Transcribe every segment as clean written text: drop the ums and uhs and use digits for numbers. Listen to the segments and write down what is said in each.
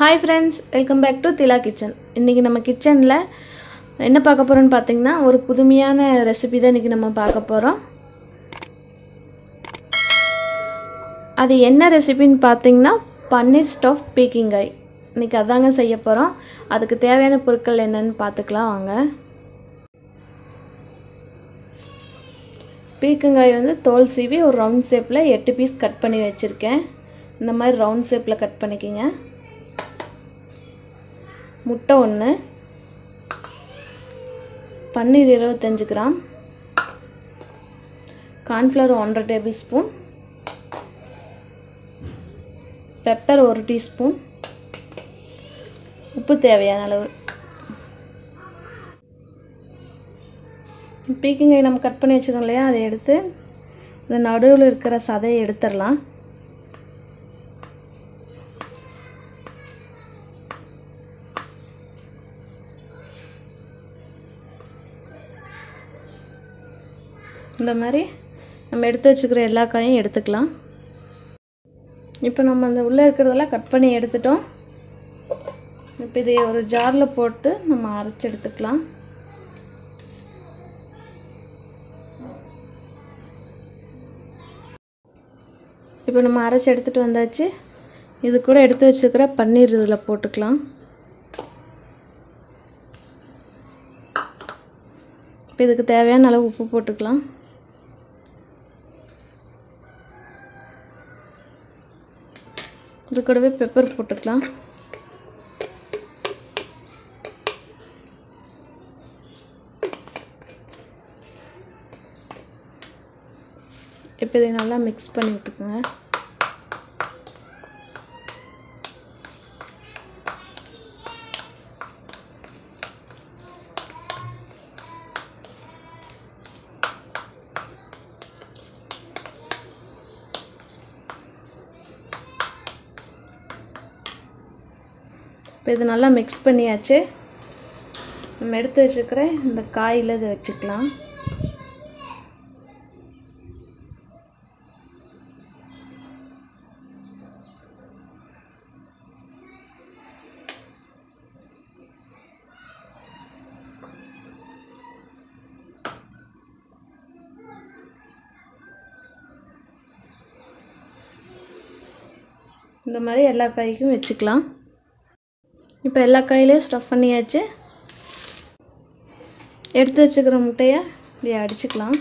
Hi friends, welcome back to Thila kitchen. இன்னைக்கு நம்ம கிச்சன்ல என்ன பார்க்க போறோம்னு பாத்தீங்கன்னா ஒரு புதுமையான ரெசிபி தான் இன்னைக்கு நம்ம பார்க்க போறோம். அது என்ன ரெசிபின்னு பாத்தீங்கன்னா பன்னீர் ஸ்டஃப் பீர்க்கங்காய். இன்னைக்கு அதாங்க செய்ய போறோம். அதுக்கு தேவையான பொருட்கள் என்னன்னு பார்த்துக்கலாம் வாங்க. பீர்க்கங்காய் வந்து தோல் சீவி ஒரு ரவுண்ட் ஷேப்ல 8 பீஸ் கட் பண்ணி வச்சிருக்கேன். இந்த மாதிரி ரவுண்ட் ஷேப்ல கட் பண்ணிக்கங்க. முட்டை 1 பன்னீர் 25 gram cornflour 1/2 tablespoon pepper 1 teaspoon உப்பு தேவையான அளவு பீர்க்கங்காய் நம்ம கட் பண்ணி வச்சிருக்கோம் இல்லையா அதை எடுத்து இந்த நடுவுல இருக்கிற சதையை எடுத்துறலாம் இந்த மாதிரி நம்ம எடுத்து வச்சுக்கிற எல்லா காயும் எடுத்துக்கலாம் இப்போ நம்ம அந்த உள்ளே இருக்கிறதெல்லாம் கட் பண்ணி எடுத்துட்டோம் இப்போ இதை ஒரு ஜாரில் போட்டு நம்ம அரைச்சி எடுத்துக்கலாம் இப்போ நம்ம அரைச்சி எடுத்துகிட்டு வந்தாச்சு இது கூட எடுத்து வச்சுக்கிற பன்னீர் இதில் போட்டுக்கலாம் இப்போ இதுக்கு தேவையான அளவு உப்பு போட்டுக்கலாம் இது கூடவே பெப்பர் போட்டுக்கலாம் இப்போ இதை நல்லா மிக்ஸ் பண்ணி விட்டுக்குங்க இப்போ இது நல்லா மிக்ஸ் பண்ணியாச்சு நம்ம எடுத்து வச்சுக்கிற இந்த காயில் இதை வச்சுக்கலாம் இந்த மாதிரி எல்லா காய்க்கும் வச்சுக்கலாம் இப்போ எல்லா காயிலையும் ஸ்டஃப் பண்ணியாச்சு எடுத்து வச்சுக்கிற முட்டையை இப்படி அடிச்சுக்கலாம்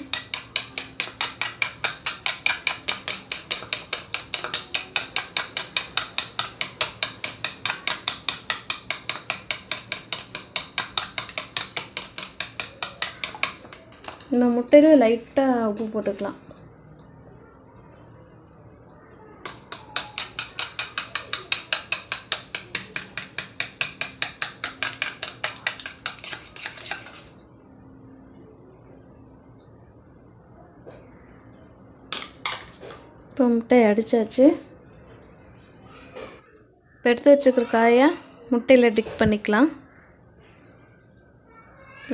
இந்த முட்டையில லைட்டாக உப்பு போட்டுக்கலாம் இப்போ முட்டை அடித்தாச்சு இப்போ எடுத்து வச்சுக்கிற காயை முட்டையில் டிக் பண்ணிக்கலாம்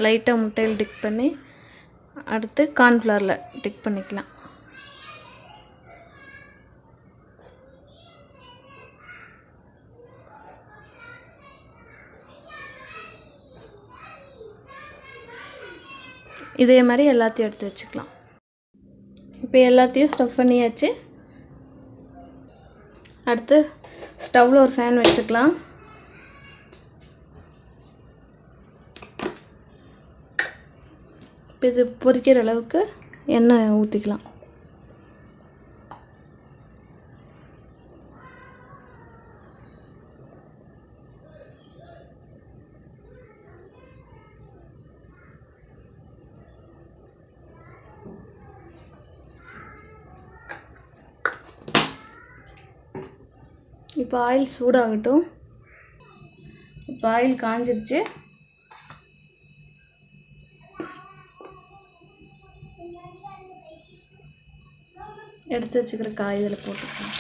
லைட்டாக முட்டையில் டிக் பண்ணி அடுத்து கார்ன்ஃப்ளவரில் டிக் பண்ணிக்கலாம் இதே மாதிரி எல்லாத்தையும் எடுத்து வச்சுக்கலாம் இப்போ எல்லாத்தையும் ஸ்டஃப் பண்ணியாச்சு அடுத்து ஸ்டவ்வில் ஒரு ஃபேன் வச்சுக்கலாம் இப்போ இது பொரிக்கிற அளவுக்கு எண்ணெய் ஊற்றிக்கலாம் இப்போ ஆயில் சூடாகட்டும் இப்போ ஆயில் காஞ்சிருச்சு எடுத்து வச்சுக்கிற காய் இதில் போட்டுக்கலாம்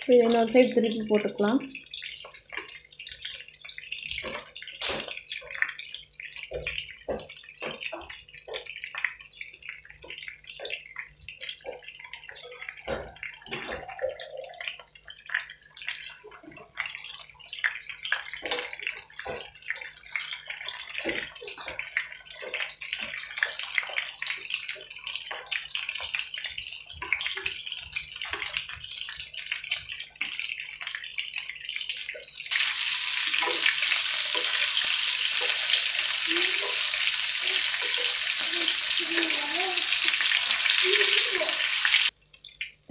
இது இன்னொரு சைடு திருப்பி போட்டுக்கலாம்.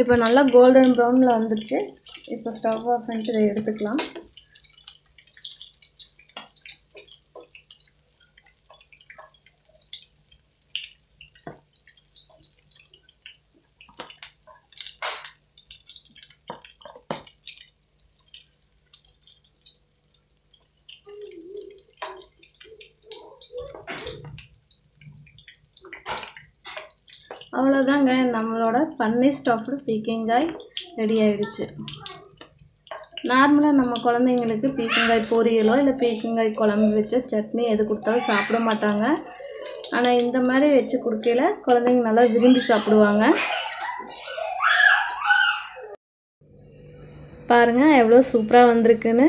இப்போ நல்லா கோல்டன் ப்ரௌனில் வந்துருச்சு. இப்போ ஸ்டவ் ஆஃப் பண்ணிட்டு இதை எடுத்துக்கலாம். அவ்வளோதாங்க, நம்மளோட பன்னீர் ஸ்டஃப்டு பீர்க்கங்காய் ரெடி ஆகிடுச்சு. நார்மலாக நம்ம குழந்தைங்களுக்கு பீர்க்கங்காய் பொரியலோ இல்லை பீர்க்கங்காய் குழம்பு வச்ச சட்னி எது கொடுத்தாலும் சாப்பிட மாட்டாங்க. ஆனால் இந்த மாதிரி வச்சு கொடுக்கையில குழந்தைங்க நல்லா விரும்பி சாப்பிடுவாங்க. பாருங்கள் எவ்வளோ சூப்பராக வந்திருக்குன்னு,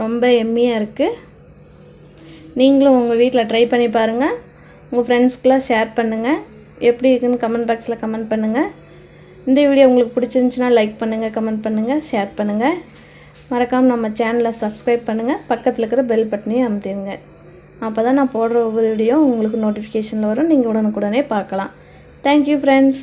ரொம்ப எம்மியாக இருக்குது. நீங்களும் உங்கள் வீட்டில் ட்ரை பண்ணி பாருங்கள். உங்கள் ஃப்ரெண்ட்ஸ்க்கெலாம் ஷேர் பண்ணுங்கள். எப்படி இருக்குன்னு கமெண்ட் பாக்ஸில் கமெண்ட் பண்ணுங்கள். இந்த வீடியோ உங்களுக்கு பிடிச்சிருந்துச்சுன்னா லைக் பண்ணுங்கள், கமெண்ட் பண்ணுங்கள், ஷேர் பண்ணுங்கள். மறக்காமல் நம்ம சேனலை சப்ஸ்கிரைப் பண்ணுங்கள். பக்கத்தில் இருக்கிற பெல் பட்டனையும் அமுத்திடுங்க. அப்போ தான் நான் போடுற ஒவ்வொரு வீடியோ உங்களுக்கு நோட்டிஃபிகேஷனில் வரும். நீங்கள் உடனுக்குடனே பார்க்கலாம். Thank you friends.